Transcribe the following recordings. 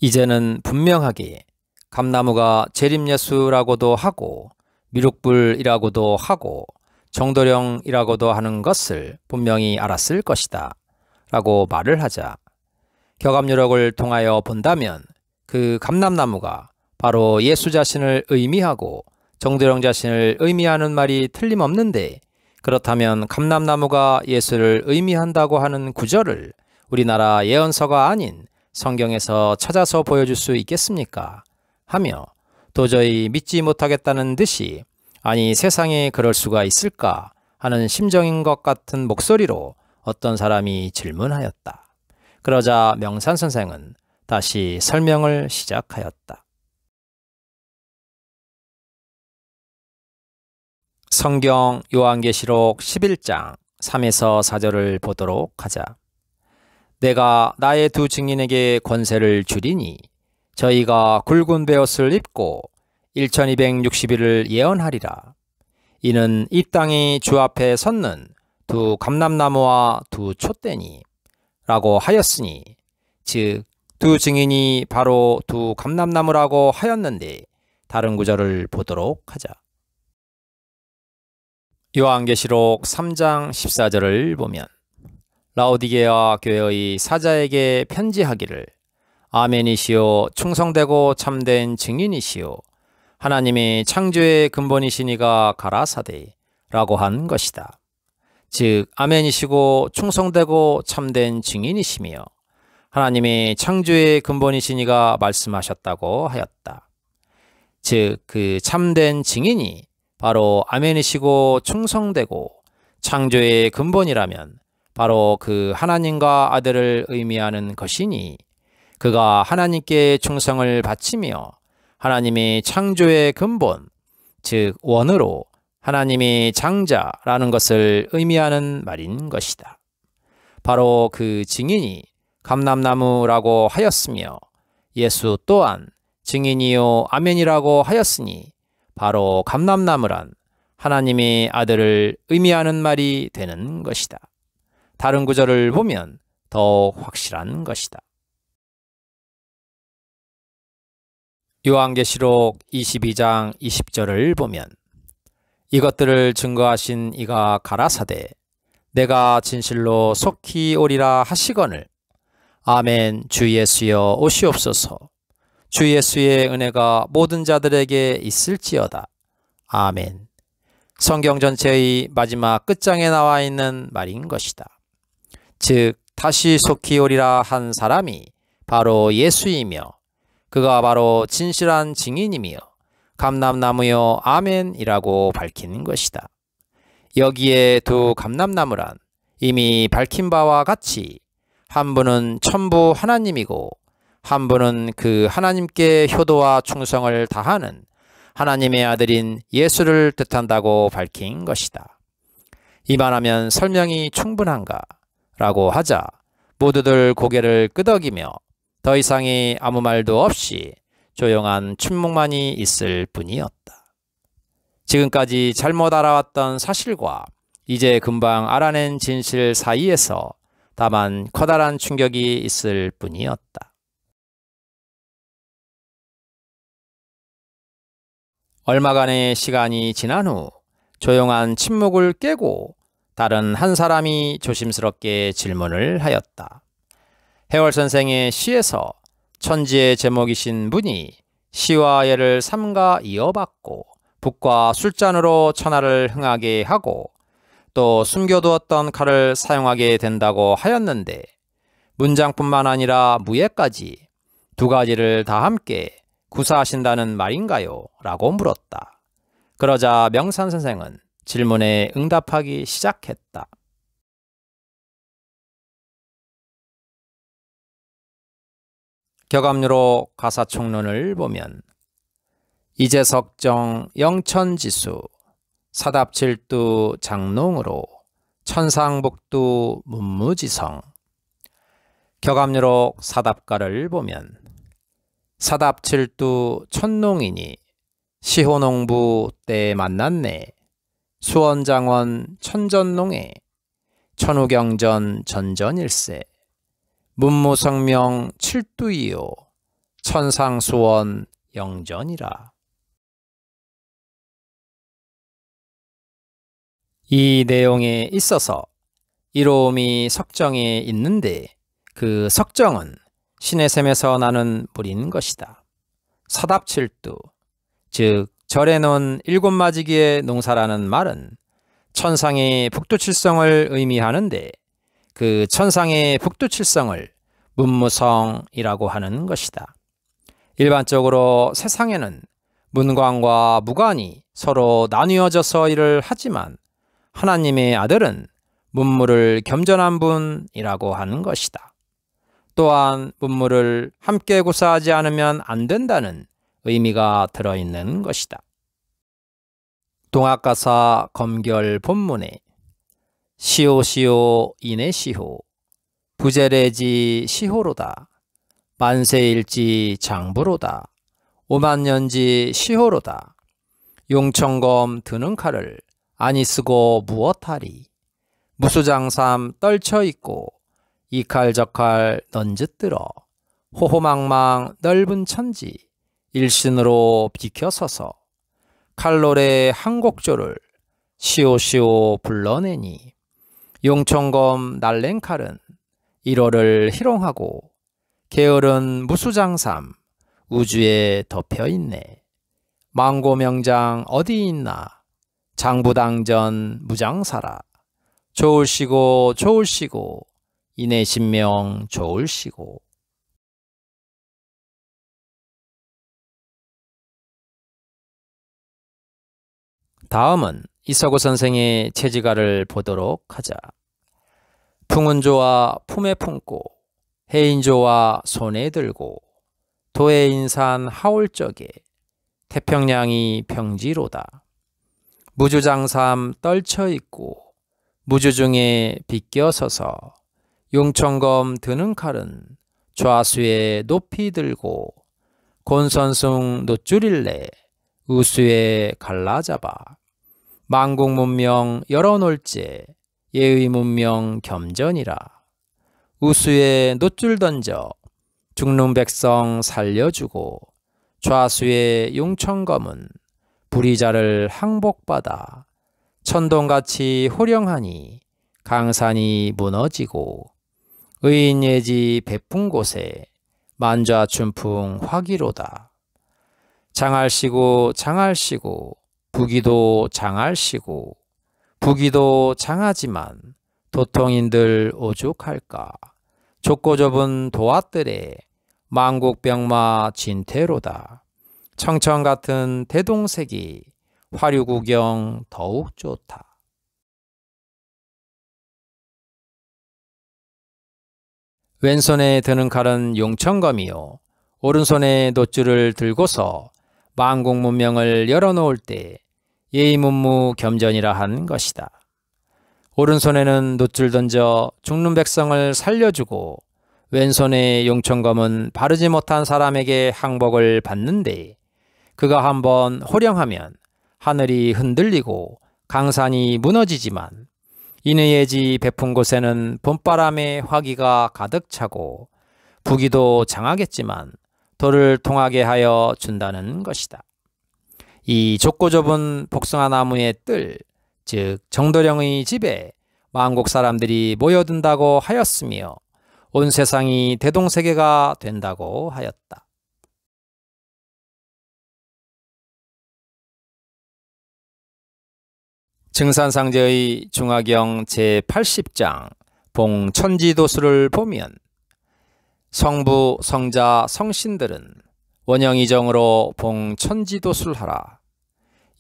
이제는 분명하게 감나무가 재림예수라고도 하고 미륵불이라고도 하고 정도령이라고도 하는 것을 분명히 알았을 것이다 라고 말을 하자, 격암유력을 통하여 본다면 그 감람나무가 바로 예수 자신을 의미하고 정도령 자신을 의미하는 말이 틀림없는데, 그렇다면 감람나무가 예수를 의미한다고 하는 구절을 우리나라 예언서가 아닌 성경에서 찾아서 보여줄 수 있겠습니까? 하며 도저히 믿지 못하겠다는 듯이, 아니 세상에 그럴 수가 있을까 하는 심정인 것 같은 목소리로 어떤 사람이 질문하였다. 그러자 명산 선생은 다시 설명을 시작하였다. 성경 요한계시록 11장 3에서 4절을 보도록 하자. 내가 나의 두 증인에게 권세를 주리니 저희가 굵은 베옷을 입고 1260일을 예언하리라. 이는 이 땅이 주 앞에 섰는 두 감람나무와 두 촛대니 라고 하였으니, 즉 두 증인이 바로 두 감람나무라고 하였는데, 다른 구절을 보도록 하자. 요한계시록 3장 14절을 보면, 라오디게아 교회의 사자에게 편지하기를, 아멘이시오 충성되고 참된 증인이시오 하나님의 창조의 근본이시니가 가라사대 라고 한 것이다. 즉 아멘이시고 충성되고 참된 증인이시며 하나님의 창조의 근본이시니가 말씀하셨다고 하였다. 즉 그 참된 증인이 바로 아멘이시고 충성되고 창조의 근본이라면 바로 그 하나님과 아들을 의미하는 것이니, 그가 하나님께 충성을 바치며 하나님의 창조의 근본, 즉 원으로 하나님의 장자라는 것을 의미하는 말인 것이다. 바로 그 증인이 감람나무라고 하였으며 예수 또한 증인이요 아멘이라고 하였으니, 바로 감람나무란 하나님의 아들을 의미하는 말이 되는 것이다. 다른 구절을 보면 더욱 확실한 것이다. 요한계시록 22장 20절을 보면, 이것들을 증거하신 이가 가라사대 내가 진실로 속히 오리라 하시거늘, 아멘. 주 예수여 오시옵소서. 주 예수의 은혜가 모든 자들에게 있을지어다. 아멘. 성경 전체의 마지막 끝장에 나와 있는 말인 것이다. 즉 다시 속히 오리라 한 사람이 바로 예수이며, 그가 바로 진실한 증인이며 감람나무여 아멘이라고 밝힌 것이다. 여기에 두 감람나무란 이미 밝힌 바와 같이 한 분은 천부 하나님이고 한 분은 그 하나님께 효도와 충성을 다하는 하나님의 아들인 예수를 뜻한다고 밝힌 것이다. 이만하면 설명이 충분한가? 라고 하자 모두들 고개를 끄덕이며 더 이상의 아무 말도 없이 조용한 침묵만이 있을 뿐이었다. 지금까지 잘못 알아왔던 사실과 이제 금방 알아낸 진실 사이에서 다만 커다란 충격이 있을 뿐이었다. 얼마간의 시간이 지난 후 조용한 침묵을 깨고 다른 한 사람이 조심스럽게 질문을 하였다. 해월 선생의 시에서 천지의 제목이신 분이 시와 예를 삼가 이어받고 북과 술잔으로 천하를 흥하게 하고 또 숨겨두었던 칼을 사용하게 된다고 하였는데, 문장뿐만 아니라 무예까지 두 가지를 다 함께 구사하신다는 말인가요? 라고 물었다. 그러자 명산 선생은 질문에 응답하기 시작했다. 격암유록 가사총론을 보면, 이재석정 영천지수 사답칠두 장농으로 천상복두 문무지성. 격암유록 사답가를 보면, 사답칠두 천농이니 시호농부 때 만났네. 수원장원 천전농에 천우경전 전전일세. 문무성명 칠두이요 천상수원 영전이라. 이 내용에 있어서 이로움이 석정에 있는데 그 석정은 신의 샘에서 나는 물인 것이다. 사답칠두, 즉 절에 놓은 일곱 마지기의 농사라는 말은 천상의 북두칠성을 의미하는데 그 천상의 북두칠성을 문무성이라고 하는 것이다. 일반적으로 세상에는 문관과 무관이 서로 나뉘어져서 일을 하지만 하나님의 아들은 문무를 겸전한 분이라고 하는 것이다. 또한 문무를 함께 구사하지 않으면 안 된다는 의미가 들어있는 것이다. 동학가사 검결 본문에 시호시호 이내시호 부재래지 시호로다 만세일지 장부로다 오만년지 시호로다 용천검 드는 칼을 아니 쓰고 무엇하리 무수장삼 떨쳐있고 이 칼 저 칼 넌짓들어 호호망망 넓은 천지 일신으로 비켜서서 칼노래 한 곡조를 시오시오 불러내니 용천검 날랜 칼은 1호를 희롱하고 게으른 무수장삼 우주에 덮여있네. 망고명장 어디 있나 장부당전 무장사라 좋을시고 좋을시고 이내신명 좋을시고. 다음은 이서구 선생의 채지가를 보도록 하자. 풍운조와 품에 품고 해인조와 손에 들고 도해인산 하울적에 태평양이 평지로다. 무주장삼 떨쳐있고 무주중에 비껴서서 용천검 드는 칼은 좌수에 높이 들고 곤선숭 노줄일래 우수에 갈라잡아 만국문명 열어놓을제 예의 문명 겸전이라. 우수에 노줄 던져 죽는 백성 살려주고 좌수에 용천검은 불의자를 항복받아 천동같이 호령하니 강산이 무너지고 의인예지 베푼 곳에 만좌춘풍 화기로다. 장할시고 장할시고 부기도 장할시고 부기도 장하지만 도통인들 오죽할까. 좁고 좁은 도화들에 만국병마 진태로다. 청천같은 대동색이 화류구경 더욱 좋다. 왼손에 드는 칼은 용천검이요 오른손에 놋줄을 들고서 만국문명을 열어놓을 때 예의문무 겸전이라 한 것이다. 오른손에는 놋줄 던져 죽는 백성을 살려주고 왼손에 용천검은 바르지 못한 사람에게 항복을 받는데 그가 한번 호령하면 하늘이 흔들리고 강산이 무너지지만 인의 예지 베푼 곳에는 봄바람의 화기가 가득 차고 부기도 장하겠지만 돌을 통하게 하여 준다는 것이다. 이 좁고 좁은 복숭아나무의 뜰, 즉 정도령의 집에 만국 사람들이 모여든다고 하였으며 온 세상이 대동세계가 된다고 하였다. 증산상제의 중화경 제80장 봉천지도수를 보면 성부, 성자, 성신들은 원영이정으로 봉천지도수를 하라.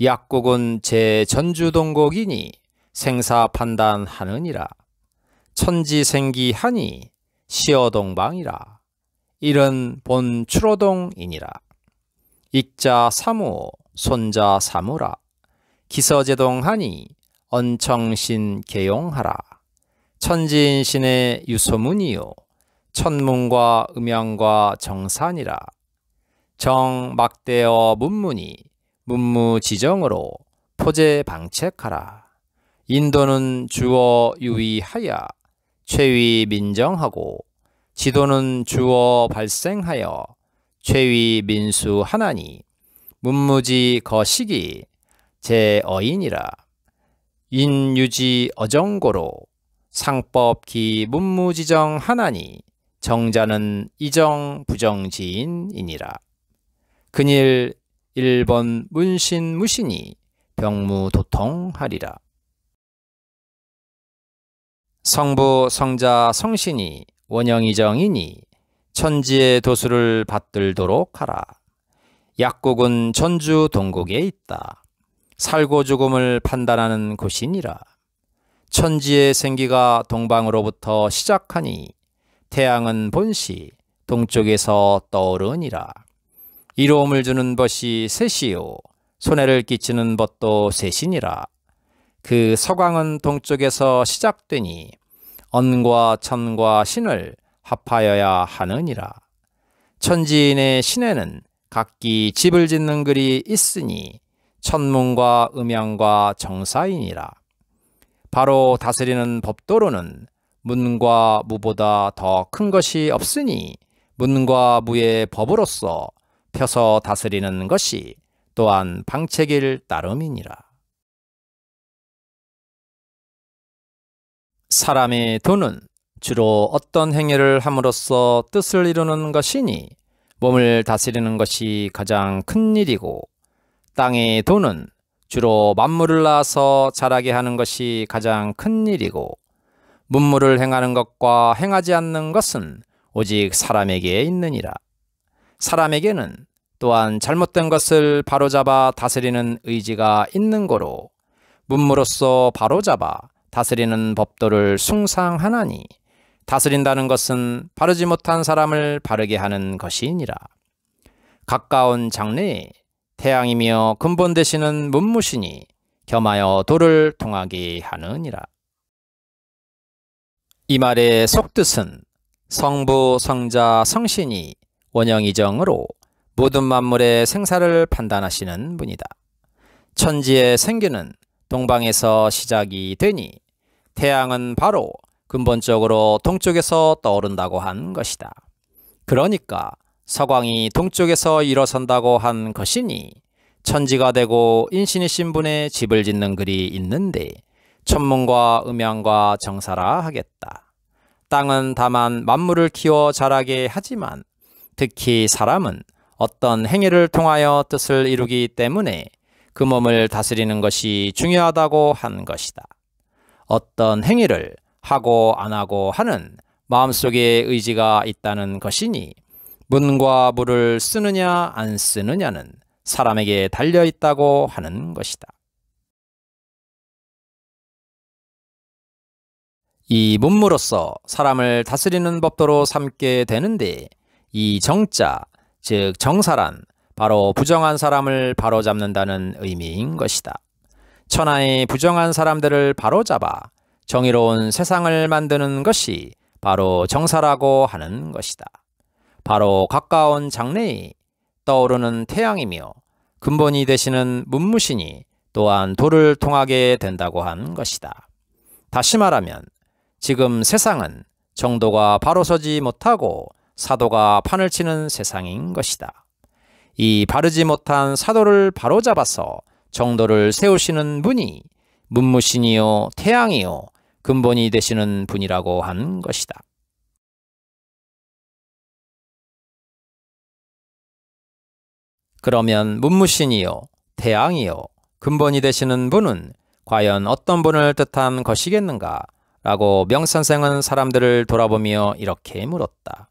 약국은 제전주동곡이니 생사판단하느니라. 천지생기하니 시어동방이라. 일은 본추로동이니라. 익자 사무, 손자 사무라. 기서제동하니 언청신 개용하라. 천지인신의 유소문이요 천문과 음양과 정산이라. 정막대어 문문이 문무지정으로 포제방책하라. 인도는 주어 유의하여 최위 민정하고 지도는 주어 발생하여 최위 민수 하나니 문무지 거시기 제어인이라. 인유지 어정고로 상법 기 문무지정 하나니 정자는 이정 부정지인이니라. 근일 1번 문신무신이 병무도통하리라. 성부 성자 성신이 원영이정이니 천지의 도수를 받들도록 하라. 약국은 전주 동국에 있다. 살고 죽음을 판단하는 곳이니라. 천지의 생기가 동방으로부터 시작하니 태양은 본시 동쪽에서 떠오르니라. 이로움을 주는 벗이 셋이요 손해를 끼치는 벗도 셋이니라. 그 서광은 동쪽에서 시작되니 언과 천과 신을 합하여야 하느니라. 천지인의 신에는 각기 집을 짓는 글이 있으니 천문과 음양과 정사이니라. 바로 다스리는 법도로는 문과 무보다 더 큰 것이 없으니 문과 무의 법으로서 펴서 다스리는 것이 또한 방책일 따름이니라. 사람의 돈은 주로 어떤 행위를 함으로써 뜻을 이루는 것이니 몸을 다스리는 것이 가장 큰 일이고, 땅의 돈은 주로 만물을 낳아서 자라게 하는 것이 가장 큰 일이고, 문무를 행하는 것과 행하지 않는 것은 오직 사람에게 있느니라. 사람에게는 또한 잘못된 것을 바로잡아 다스리는 의지가 있는 거로 문무로서 바로잡아 다스리는 법도를 숭상하나니, 다스린다는 것은 바르지 못한 사람을 바르게 하는 것이니라. 가까운 장래에 태양이며 근본 되시는 문무신이 겸하여 도를 통하게 하느니라. 이 말의 속뜻은 성부, 성자, 성신이 원영이정으로 모든 만물의 생사를 판단하시는 분이다. 천지의 생기는 동방에서 시작이 되니 태양은 바로 근본적으로 동쪽에서 떠오른다고 한 것이다. 그러니까 서광이 동쪽에서 일어선다고 한 것이니 천지가 되고 인신이신 분의 집을 짓는 글이 있는데 천문과 음양과 정사라 하겠다. 땅은 다만 만물을 키워 자라게 하지만 특히 사람은 어떤 행위를 통하여 뜻을 이루기 때문에 그 몸을 다스리는 것이 중요하다고 한 것이다. 어떤 행위를 하고 안 하고 하는 마음속에 의지가 있다는 것이니 문과 무를 쓰느냐 안 쓰느냐는 사람에게 달려있다고 하는 것이다. 이 문무로서 사람을 다스리는 법도로 삼게 되는데, 이 정자, 즉 정사란 바로 부정한 사람을 바로잡는다는 의미인 것이다. 천하의 부정한 사람들을 바로잡아 정의로운 세상을 만드는 것이 바로 정사라고 하는 것이다. 바로 가까운 장래에 떠오르는 태양이며 근본이 되시는 문무신이 또한 도를 통하게 된다고 한 것이다. 다시 말하면 지금 세상은 정도가 바로 서지 못하고 사도가 판을 치는 세상인 것이다. 이 바르지 못한 사도를 바로잡아서 정도를 세우시는 분이 문무신이요 태양이요 근본이 되시는 분이라고 한 것이다. 그러면 문무신이요 태양이요 근본이 되시는 분은 과연 어떤 분을 뜻한 것이겠는가? 라고 명선생은 사람들을 돌아보며 이렇게 물었다.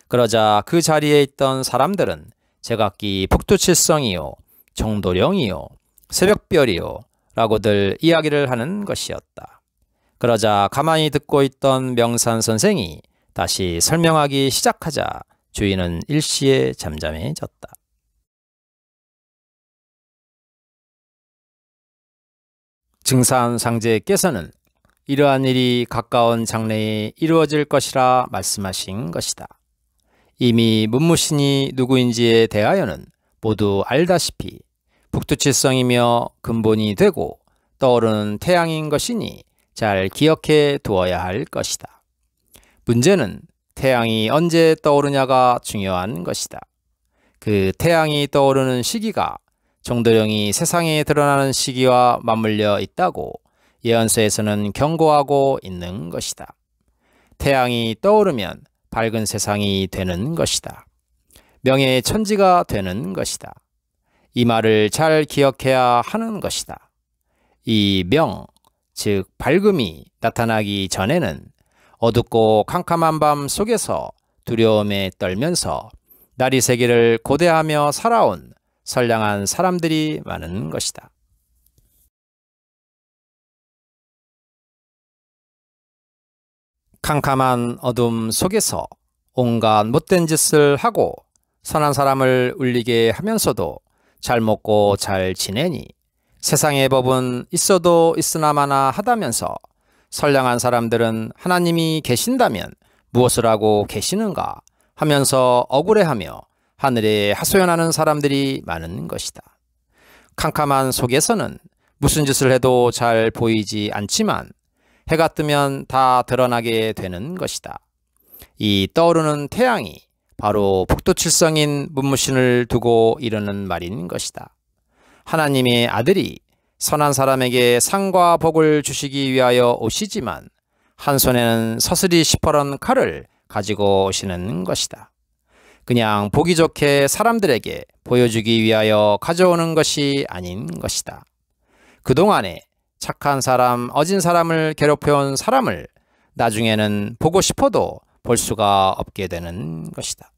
그러자 그 자리에 있던 사람들은 제각기 북두칠성이요 정도령이요 새벽별이요 라고들 이야기를 하는 것이었다. 그러자 가만히 듣고 있던 명산선생이 다시 설명하기 시작하자 주인은 일시에 잠잠해졌다. 증산상제께서는 이러한 일이 가까운 장래에 이루어질 것이라 말씀하신 것이다. 이미 문무신이 누구인지에 대하여는 모두 알다시피 북두칠성이며 근본이 되고 떠오르는 태양인 것이니 잘 기억해 두어야 할 것이다. 문제는 태양이 언제 떠오르냐가 중요한 것이다. 그 태양이 떠오르는 시기가 정도령이 세상에 드러나는 시기와 맞물려 있다고 예언서에서는 경고하고 있는 것이다. 태양이 떠오르면 밝은 세상이 되는 것이다. 명예의 천지가 되는 것이다. 이 말을 잘 기억해야 하는 것이다. 이 명, 즉 밝음이 나타나기 전에는 어둡고 캄캄한 밤 속에서 두려움에 떨면서 날이 새기를 고대하며 살아온 선량한 사람들이 많은 것이다. 캄캄한 어둠 속에서 온갖 못된 짓을 하고 선한 사람을 울리게 하면서도 잘 먹고 잘 지내니 세상의 법은 있어도 있으나마나 하다면서 선량한 사람들은 하나님이 계신다면 무엇을 하고 계시는가 하면서 억울해하며 하늘에 하소연하는 사람들이 많은 것이다. 캄캄한 속에서는 무슨 짓을 해도 잘 보이지 않지만 해가 뜨면 다 드러나게 되는 것이다. 이 떠오르는 태양이 바로 북두칠성인 문무신을 두고 이르는 말인 것이다. 하나님의 아들이 선한 사람에게 상과 복을 주시기 위하여 오시지만 한 손에는 서슬이 시퍼런 칼을 가지고 오시는 것이다. 그냥 보기 좋게 사람들에게 보여주기 위하여 가져오는 것이 아닌 것이다. 그동안에 착한 사람, 어진 사람을 괴롭혀온 사람을 나중에는 보고 싶어도 볼 수가 없게 되는 것이다.